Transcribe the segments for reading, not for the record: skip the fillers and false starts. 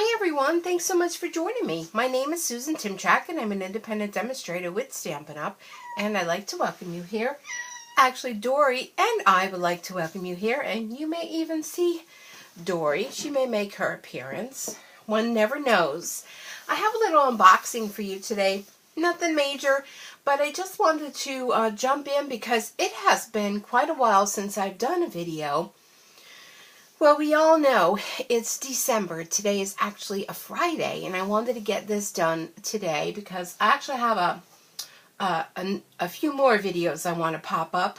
Hi everyone, thanks so much for joining me. My name is Susan Timchak and I'm an independent demonstrator with Stampin' Up! And I'd like to welcome you here. Actually, Dory and I would like to welcome you here, and you may even see Dory. She may make her appearance. One never knows. I have a little unboxing for you today. Nothing major, but I just wanted to jump in because it has been quite a while since I've done a video. Well, we all know it's December. Today is actually a Friday, and I wanted to get this done today because I actually have a few more videos I want to pop up,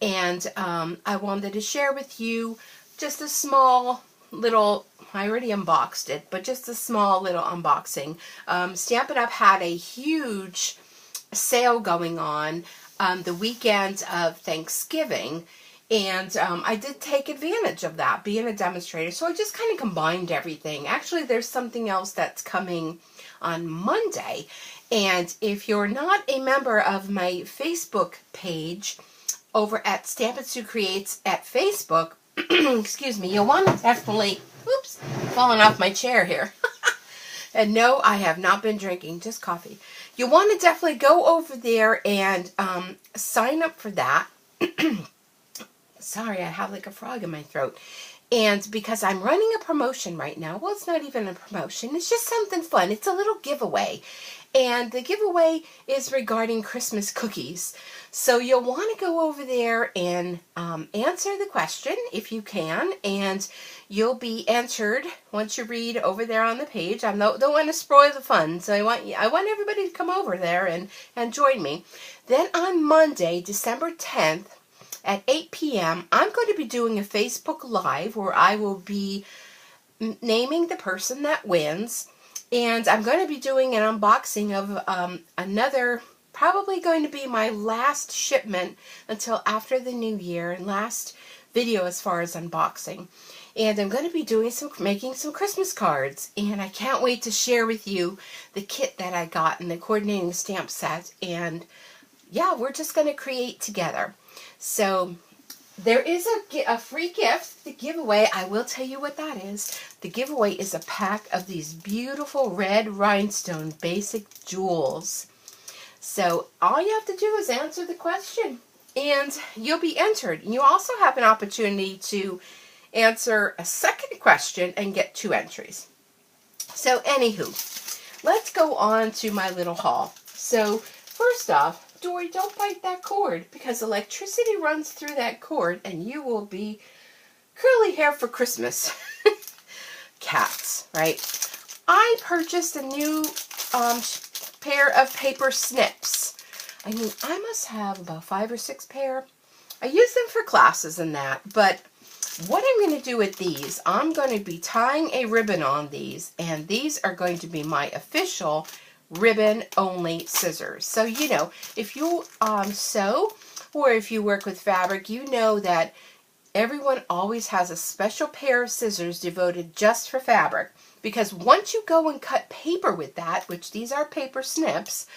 and I wanted to share with you just a small little, I already unboxed it, but just a small little unboxing. Stampin' Up! Had a huge sale going on the weekend of Thanksgiving. And I did take advantage of that, being a demonstrator. So I just kind of combined everything. Actually, there's something else that's coming on Monday. And if you're not a member of my Facebook page over at Stampin' Sue Creates at Facebook, excuse me, you'll want to definitely, oops, falling off my chair here. And no, I have not been drinking, just coffee. You'll want to definitely go over there and sign up for that. Sorry, I have like a frog in my throat. And because I'm running a promotion right now, well, it's not even a promotion, it's just something fun. It's a little giveaway. And the giveaway is regarding Christmas cookies. So you'll want to go over there and answer the question if you can. And you'll be entered once you read over there on the page. I don't want to spoil the fun, so I want everybody to come over there and join me. Then on Monday, December 10th, at 8 p.m., I'm going to be doing a Facebook Live where I will be naming the person that wins. And I'm going to be doing an unboxing of another, probably going to be my last shipment until after the new year, and last video as far as unboxing. And I'm going to be doing making some Christmas cards. And I can't wait to share with you the kit that I got and the coordinating stamp set. And yeah, we're just going to create together. So there is a free gift, the giveaway. I will tell you what that is. The giveaway is a pack of these beautiful red rhinestone basic jewels. So all you have to do is answer the question and you'll be entered. You also have an opportunity to answer a second question and get 2 entries. So anywho, let's go on to my little haul. So first off, Dory, don't bite that cord because electricity runs through that cord and you will be curly hair for Christmas. Cats, right? I purchased a new pair of paper snips. I mean, I must have about 5 or 6 pair. I use them for classes and that, but what I'm going to do with these, I'm going to be tying a ribbon on these, and these are going to be my official ribbon only scissors. So, you know, if you sew or if you work with fabric, you know that everyone always has a special pair of scissors devoted just for fabric, because once you go and cut paper with that, which these are paper snips,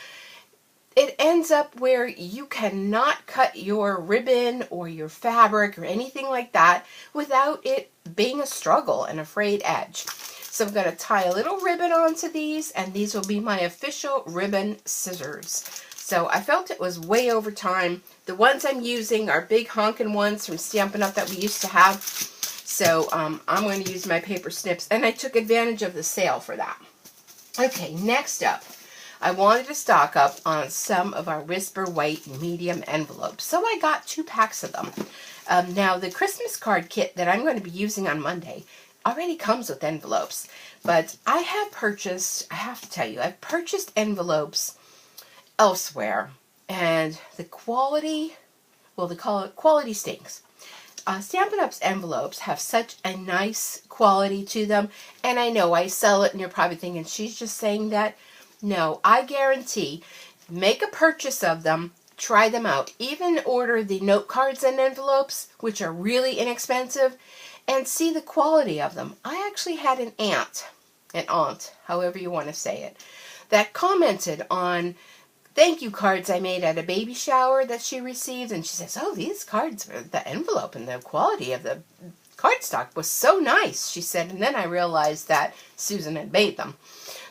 it ends up where you cannot cut your ribbon or your fabric or anything like that without it being a struggle and a frayed edge. So I'm going to tie a little ribbon onto these, and these will be my official ribbon scissors. So I felt it was way over time. The ones I'm using are big honkin' ones from Stampin' Up! That we used to have. So I'm going to use my paper snips, and I took advantage of the sale for that. Okay, next up, I wanted to stock up on some of our Whisper White medium envelopes. So I got 2 packs of them. Now, the Christmas card kit that I'm going to be using on Monday already comes with envelopes, but I have purchased, I have to tell you, I've purchased envelopes elsewhere, and the quality, well, they call it quality stinks. Stampin' Up's envelopes have such a nice quality to them, and I know I sell it, and you're probably thinking, she's just saying that. No, I guarantee, make a purchase of them, try them out, even order the note cards and envelopes, which are really inexpensive, and see the quality of them. I actually had an aunt, however you want to say it, that commented on thank you cards I made at a baby shower that she received, and she says, oh, these cards, the envelope and the quality of the cardstock was so nice, she said, and then I realized that Susan had made them.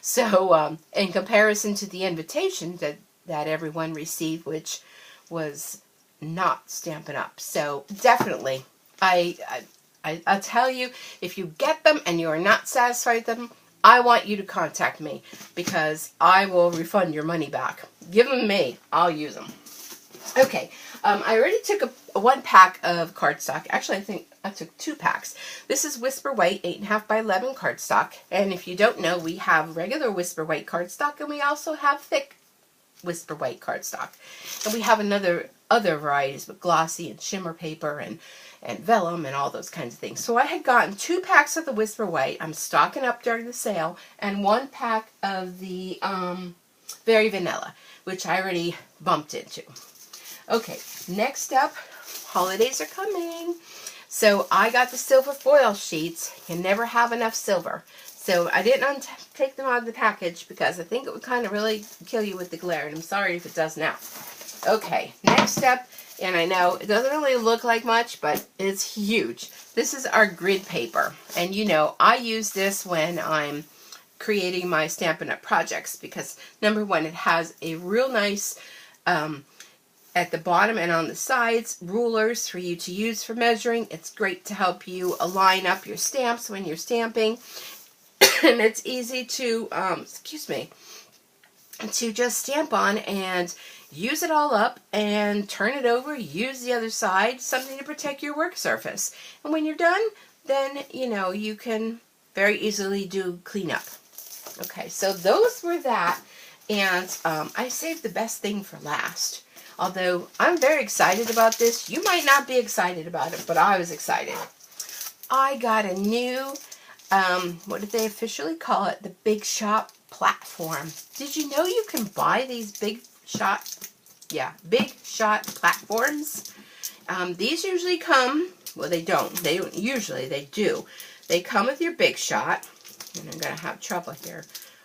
So in comparison to the invitation that everyone received, which was not Stampin' Up. So definitely, I'll tell you, if you get them and you are not satisfied with them, I want you to contact me, because I will refund your money back. Give them to me. I'll use them. Okay, I already took a 1 pack of cardstock. Actually, I think I took 2 packs. This is Whisper White 8.5 by 11 cardstock. And if you don't know, we have regular Whisper White cardstock, and we also have thick Whisper White cardstock. And we have other varieties with glossy and shimmer paper and vellum and all those kinds of things. So I had gotten 2 packs of the Whisper White. I'm stocking up during the sale, and 1 pack of the Very Vanilla, which I already bumped into. Okay, next up, holidays are coming. So I got the silver foil sheets. You never have enough silver. So I didn't take them out of the package because I think it would kind of really kill you with the glare, and I'm sorry if it does now. Okay, next up, and I know it doesn't really look like much, but it's huge. This is our grid paper, and you know, I use this when I'm creating my Stampin' Up! Projects because, number one, it has a real nice, at the bottom and on the sides, rulers for you to use for measuring. It's great to help you align up your stamps when you're stamping. And it's easy to, to just stamp on and use it all up and turn it over, use the other side, something to protect your work surface. And when you're done, then, you know, you can very easily do cleanup. Okay, so those were that, and I saved the best thing for last. Although I'm very excited about this. You might not be excited about it, but I was excited. I got a new, what did they officially call it? The Big Shot platform. Did you know you can buy these Big Shot platforms? These usually come, well, they don't usually, they do. They come with your Big Shot, and I'm going to have trouble here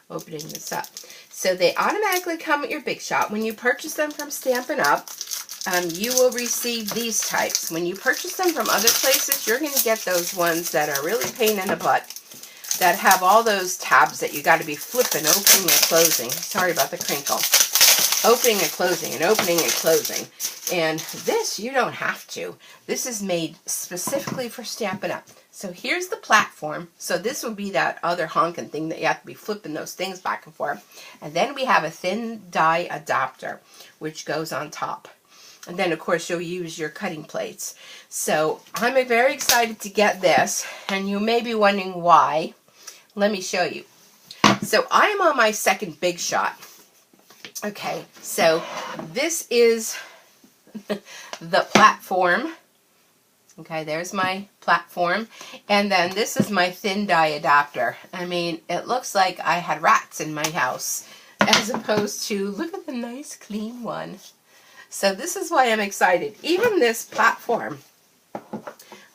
opening this up. So they automatically come with your Big Shot. When you purchase them from Stampin' Up, you will receive these types. When you purchase them from other places, you're going to get those ones that are really pain in the butt, that have all those tabs that you got to be flipping, opening and closing. Sorry about the crinkle. Opening and closing and opening and closing. And this, you don't have to. This is made specifically for Stampin' Up! So here's the platform. So this would be that other honking thing that you have to be flipping those things back and forth. And then we have a thin die adapter, which goes on top. And then, of course, you'll use your cutting plates. So I'm very excited to get this. And you may be wondering why. Let me show you. So I am on my second Big Shot. Okay, so this is the platform. Okay, there's my platform. And then this is my thin die adapter. I mean, it looks like I had rats in my house, as opposed to, look at the nice clean one. So this is why I'm excited. Even this platform,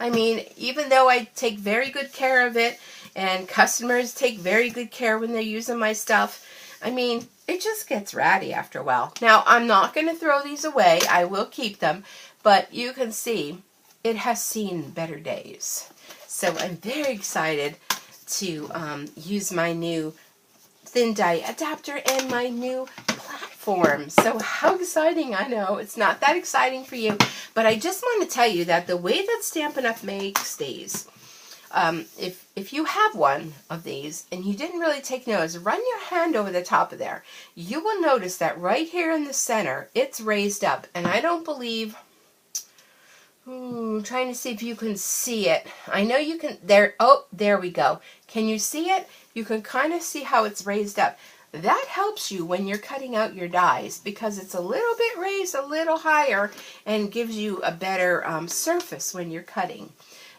I mean, even though I take very good care of it, and customers take very good care when they're using my stuff, I mean, it just gets ratty after a while. Now, I'm not going to throw these away. I will keep them. But you can see it has seen better days. So I'm very excited to use my new thin die adapter and my new platform. So how exciting. I know it's not that exciting for you, but I just want to tell you that the way that Stampin' Up! Makes these, if you have one of these and you didn't really take notice, run your hand over the top of there. You will notice that right here in the center, it's raised up. And I don't believe, I'm trying to see if you can see it. I know you can, there, oh, there we go. Can you see it? You can kind of see how it's raised up. That helps you when you're cutting out your dies because it's a little bit raised a little higher and gives you a better surface when you're cutting.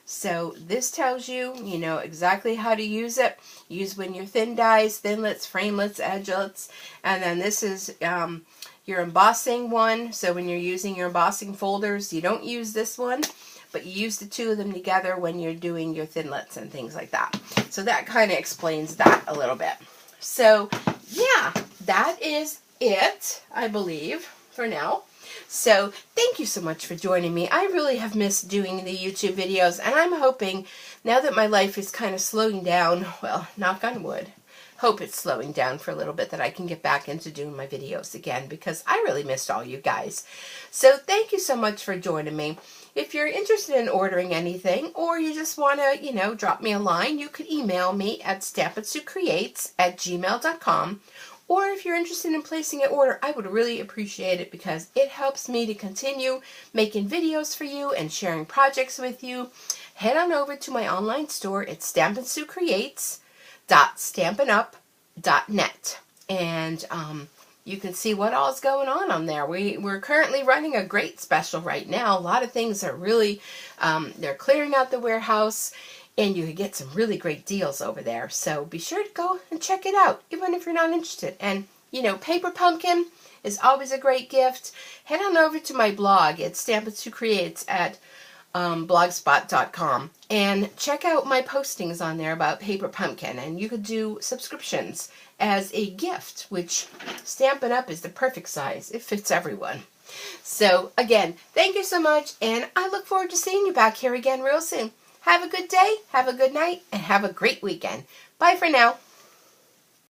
So this tells you, you know, exactly how to use it. Use when you're thin dies, thinlets, framelets, edgelets. And then this is your embossing one. So when you're using your embossing folders, you don't use this one, but you use the two of them together when you're doing your thinlets and things like that. So that kind of explains that a little bit. So yeah, that is it, I believe, for now. So thank you so much for joining me. I really have missed doing the YouTube videos, and I'm hoping now that my life is kind of slowing down, well, knock on wood, hope it's slowing down for a little bit, that I can get back into doing my videos again, because I really missed all you guys. So thank you so much for joining me. If you're interested in ordering anything, or you just want to, drop me a line, you could email me at stampinsucreates@gmail.com. Or if you're interested in placing an order, I would really appreciate it, because it helps me to continue making videos for you and sharing projects with you. Head on over to my online store. It's stampinsucreates.stampinup.net. And you can see what all's going on there. We're currently running a great special right now. A lot of things are really, they're clearing out the warehouse, and you can get some really great deals over there. So be sure to go and check it out, even if you're not interested. And, Paper Pumpkin is always a great gift. Head on over to my blog. It's Stampin' Creates at blogspot.com, and check out my postings on there about Paper Pumpkin. And you could do subscriptions as a gift, which Stampin' Up! Is the perfect size. It fits everyone. So again, thank you so much, and I look forward to seeing you back here again real soon. Have a good day, have a good night, and have a great weekend. Bye for now.